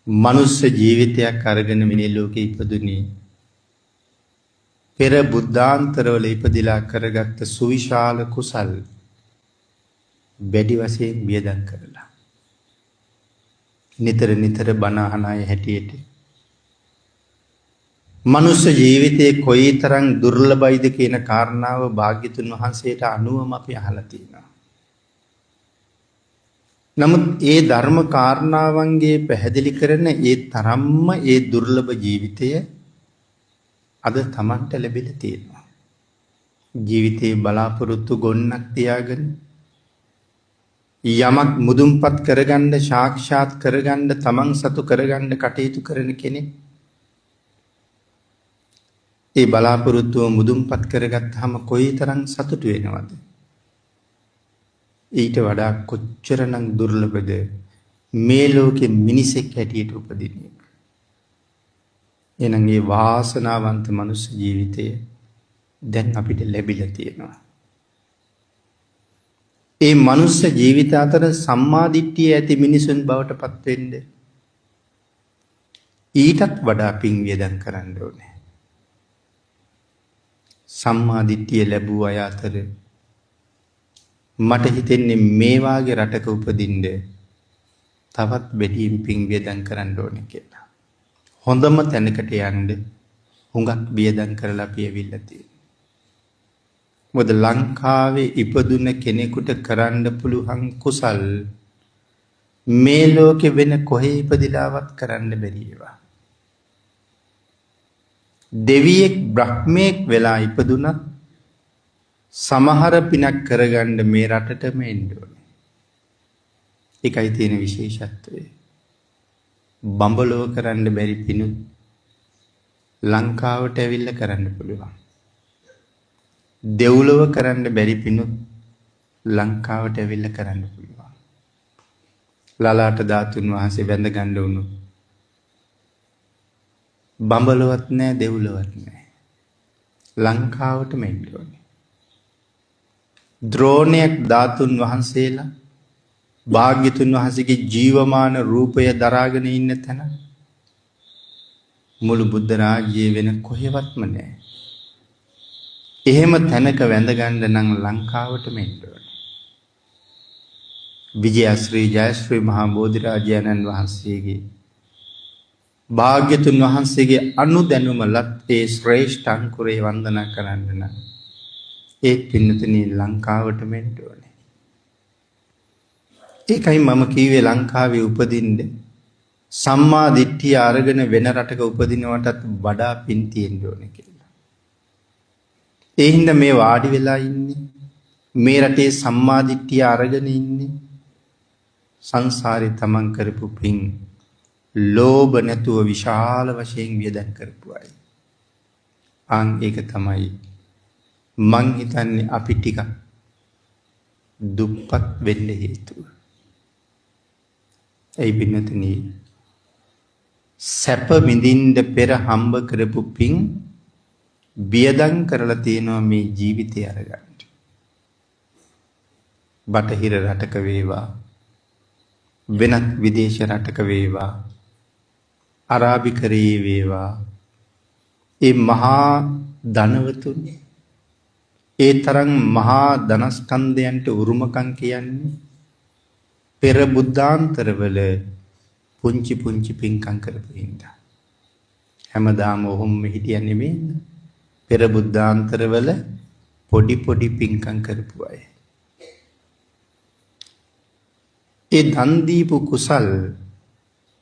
මනුස්ස ජීවිතයක් අරගෙන මේ ලෝකේ ඉපදුනේ පෙර බුද්ධාන්තරවල ඉපදිලා කරගත්ත සුවිශාල කුසල් වැඩි වශයෙන් වියදම් කරලා නිතර බණ අහන අය හැටියට මනුස්ස ජීවිතයේ කොයිතරම් දුර්ලභයිද කියන කාරණාව භාග්‍යතුන් වහන්සේට අනුවම අපි අහලා තියෙනවා. නමුත් ඒ ධර්ම කාරණාවන්ගේ පැහැදිලි කරන ඒ තරම්ම ඒ දුර්ලභ ජීවිතය අද Tamanට ලැබිලා තියෙනවා. ජීවිතේ බලාපොරොත්තු ගොන්නක් තියාගෙන යමක් මුදුන්පත් කරගන්න සාක්ෂාත් කරගන්න Taman සතු කරගන්න කටයුතු කරන කෙනෙක් ඒ බලාපොරොත්තුව මුදුන්පත් කරගත්තාම කොයිතරම් සතුටු වෙනවද? ඊට වඩා කොච්චරනම් දුර්ලභද මේ ලෝකෙ මිනිසෙක් හැටියට උපදින එක. එහෙනම් මේ වාසනාවන්ත මනුස්ස ජීවිතය දැන් අපිට ලැබිලා තියෙනවා. ඒ මනුස්ස ජීවිත අතර සම්මා දිට්ඨිය ඇති මිනිසුන් බවට පත් වෙන්න ඊටත් වඩා පින් වියදම් කරන්න ඕනේ. සම්මා දිට්ඨිය ලැබුව අය අතර මට හිතෙන්නේ මේ වාගේ රටක උපදින්න තවත් වැඩියෙන් පින් වියදම් කරන්න ඕනේ කියලා. හොඳම තැනකට යන්න හුඟක් වියදම් කරලා අපි ඇවිල්ලා තියෙනවා. මොකද ලංකාවේ ඉපදුන කෙනෙකුට කරන්න පුළුවන් කුසල් මේ ලෝකෙ වෙන කොහේ ඉපදිලාවත් කරන්න බැරි ඒවා. දෙවියෙක් බ්‍රහ්මෙක් වෙලා ඉපදුනත් සමහර පිනක් කරගන්න මේ රටටම එන්න ඕනේ. ඒකයි තියෙන විශේෂත්වය. බඹලව කරන්න බැරි පිනුත් ලංකාවට ඇවිල්ලා කරන්න පුළුවන්. දෙව්ලොව කරන්න බැරි පිනුත් ලංකාවට ඇවිල්ලා කරන්න පුළුවන්. ලලාට ධාතුන් වහන්සේ වැඳ ගන්න උණු බඹලවත් නැහැ දෙව්ලොවත් නැහැ. ලංකාවටම එන්න ඕනේ. ද්‍රෝණයක් ධාතුන් වහන්සේලා භාග්‍යතුන් වහන්සේගේ ජීවමාන රූපය දරාගෙන ඉන්න තැන මුළු බුද්ධ රාජ්‍යයේ වෙන කොහෙවත්ම නැහැ. එහෙම තැනක වැඳ ගන්න නම් ලංකාවටම එන්න ඕනේ. විජයශ්‍රී ජයශ්‍රී මහා බෝධිරාජයන්න් වහන්සේගේ භාග්‍යතුන් වහන්සේගේ අනුදැනුම ලත් ඒ ශ්‍රේෂ්ඨ අංකුරේ වන්දනා කරන්න නම් ඒ පින්නතුනි ලංකාවටම එන්න ඕනේ. ඒකයි මම කිව්වේ ලංකාවේ උපදින්න සම්මා දිට්ඨිය අරගෙන වෙන රටක උපදිනවටත් වඩා පින් තියෙන්න ඕනේ කියලා. ඒ හින්දා මේ වාඩි වෙලා ඉන්නේ මේ රටේ සම්මා දිට්ඨිය අරගෙන ඉන්නේ සංසාරේ තමන් කරපු පින් ලෝභ නැතුව විශාල වශයෙන් වියදම් කරපු අය. ඒක තමයි මං හිතන්නේ අපි ටික දුප්පත් වෙන්න හේතුව. ඒ බින්නතනි සැප විඳින්න පෙර හම්බ කරපු පින් වියදම් කරලා තියෙනවා මේ ජීවිතය අරගන්න. බටහිර රටක වේවා වෙනත් විදේශ රටක වේවා අරාබිකරයේ වේවා ඒ මහා ධනවතුන් ඒ තරම් මහා ධනස්කන්ධයන්ට උරුමකම් කියන්නේ පෙර බුද්ධාන්තරවල පුංචි පින්කම් කරපු හින්දා. හැමදාම ඔහොම හිටියා නෙමෙයි. පෙර බුද්ධාන්තරවල පොඩි පින්කම් කරපු අය. ඒ දන් දීපු කුසල්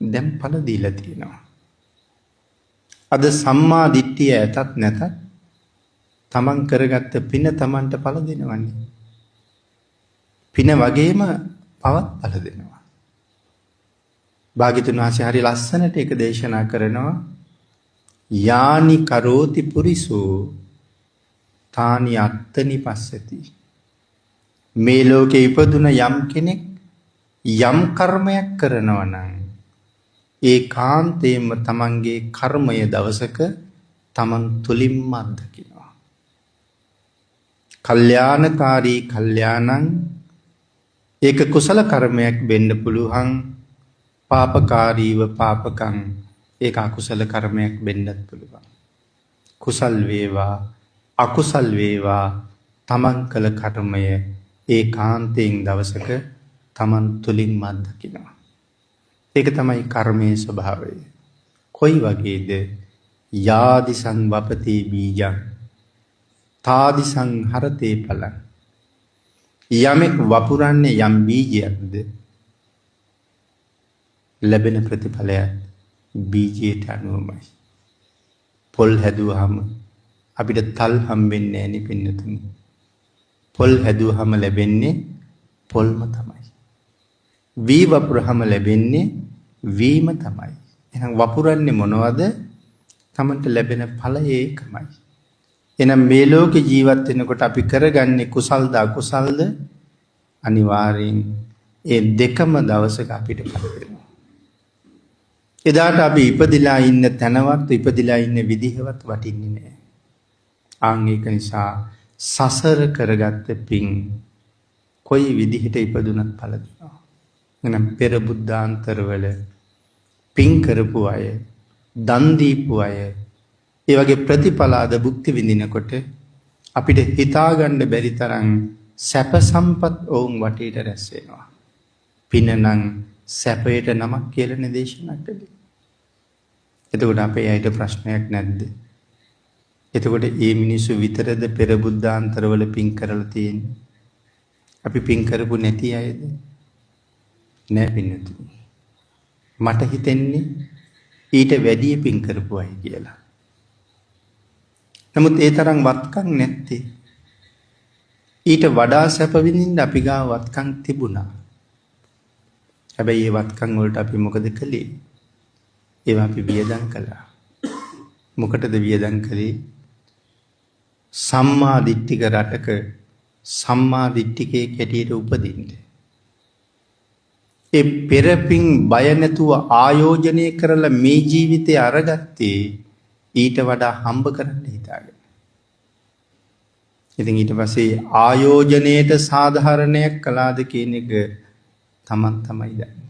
දැන් ඵල දීලා තියෙනවා. අද සම්මා දිට්ඨිය ඇතත් නැතත් තමන් කරගත්ත පින තමන්ට ඵල දෙනවන්නේ. පින වගේම පවත් ඵල දෙනවා. භාග්‍යතුන් වහන්සේ හරි ලස්සනට ඒක දේශනා කරනවා. යානි කරෝති පුරිසෝ තානි අත්තනි පස්සති. මේ ලෝකේ ඉපදුන යම් කෙනෙක් යම් කර්මයක් කරනවා නම් ඒ කාන්තේම තමන්ගේ කර්මය දවසක තමන් තුලින්ම අත්දකිනවා. කල්යාණකාරී කල්යාණං ඒක කුසල කර්මයක් වෙන්න පුළුවන්. පාපකාරීව පාපකම් ඒක අකුසල කර්මයක් වෙන්නත් පුළුවන්. කුසල් වේවා අකුසල් වේවා තමන් කළ කර්මය ඒකාන්තයෙන් දවසක තමන් තුලින් මත්දකිනවා. ඒක තමයි කර්මයේ ස්වභාවය. කොයි වගේද? යාදිසං වපති බීජං තාදිසං හරතේ ඵලං. යමෙක් වපුරන්නේ යම් බීජයක්ද ලැබෙන ප්‍රතිඵලයත් බීජයට අනුවමයි. පොල් හැදුවහම අපිට තල් හම්බෙන්නේ නැහැ නේ පින්නතුනි. පොල් හැදුවහම ලැබෙන්නේ පොල්ම තමයි. වී වපුරහම ලැබෙන්නේ වීම තමයි. එහෙනම් වපුරන්නේ මොනවද? තමන්ට ලැබෙන ඵලය ඒකමයි. එහෙනම් මේ ලෝකේ ජීවත් වෙනකොට අපි කරගන්නේ කුසල්ද අකුසල්ද? අනිවාර්යෙන් ඒ දෙකම දවසක අපිට පල වෙනවා. එදාට අපි ඉපදිලා ඉන්න තැනවත් ඉපදිලා ඉන්න විදිහවත් වටින්නේ නැහැ. ආන් ඒක නිසා සසර කරගත්ත පින් කොයි විදිහට ඉපදුනත් ඵල දෙනවා. එහෙනම් පෙර බුද්ධාන්තරවල පින් කරපු අය, දන් දීපු අය, ඒ වගේ ප්‍රතිඵල අද භුක්ති විඳිනකොට අපිට හිතා ගන්න බැරි තරම් සැප සම්පත් ඔවුන් වටේට රැස් වෙනවා. පින නම් සැපයට නමක් කියලා දේශනා කළේ. එතකොට අපේ අයට ප්‍රශ්නයක් නැද්ද? එතකොට මේ මිනිස්සු විතරද පෙර බුද්ධාන්තරවල පින් කරලා තියෙන්නේ? අපි පින් කරපු නැති අයද? නෑ පින්නතුනි. මට හිතෙන්නේ ඊට වැඩිය පින් කරපු අය කියලා. නමුත් ඒ තරම් වත්කම් නැත්තේ. ඊට වඩා සැප විඳින්න අපි ගාව වත්කම් තිබුණා. හැබැයි ඒ වත්කම් වලට අපි මොකද කළේ? ඒවා අපි වියදම් කළා. මොකටද වියදම් කළේ? සම්මා දිට්ඨික රටක සම්මා දිට්ඨිකේ කැටියට උපදින්න. ඒ පෙරපින් බය නැතුව ආයෝජනය කරලා මේ ජීවිතේ අරගත්තේ ඊට වඩා හම්බ කරන්න හිතාගෙන. ඉතින් ඊට පස්සේ ආයෝජනයේට සාධාරණයක් කළාද කියන එක තමන් තමයි දන්නේ.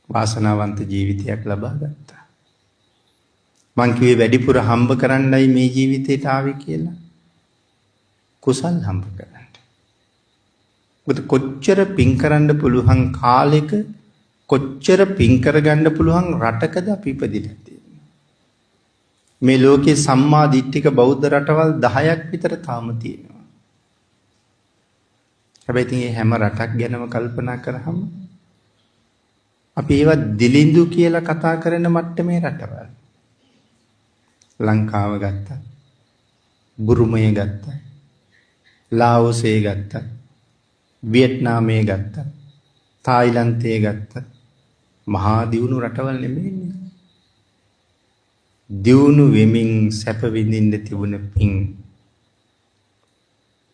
වාසනාවන්ත ජීවිතයක් ලබා ගත්තා. මං කිව්වේ වැඩිපුර හම්බ කරන්නයි මේ ජීවිතේට ආවේ කියලා. කුසල් හම්බ කරන්න. මොකද කොච්චර පින් කරන්න පුළුවන් කාලෙක කොච්චර පින් කරගන්න පුළුවන් රටකද අපි ඉපදිලා තියෙන්නේ. මේ ලෝකේ සම්මා දිට්ඨික බෞද්ධ රටවල් 10ක් විතර තාම තියෙනවා. හැබැයි ඉතින් මේ හැම රටක් ගැනම කල්පනා කරාම අපි ඒවා දිලිඳු කියලා කතා කරන මට්ටමේ රටවල්. ලංකාව ගත්තා, බුරුමය ගත්තා, ලාओසේ ගත්තා, වියට්නාමයේ ගත්තා, තායිලන්තයේ ගත්තා. මහා දියුණු රටවල් නෙමෙයිනේ. දියුණු වෙමින් සැප විඳින්න තිබුණ පින්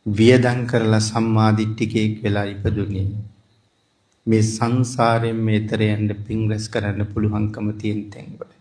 වියදම් කරලා සම්මා දිට්ඨිකයෙක් වෙලා ඉපදුනේ. මේ සංසාරයෙන් මෙතර යන්න පින් රැස් කරන්න පුළුවන්කම තියෙන තැන්වල.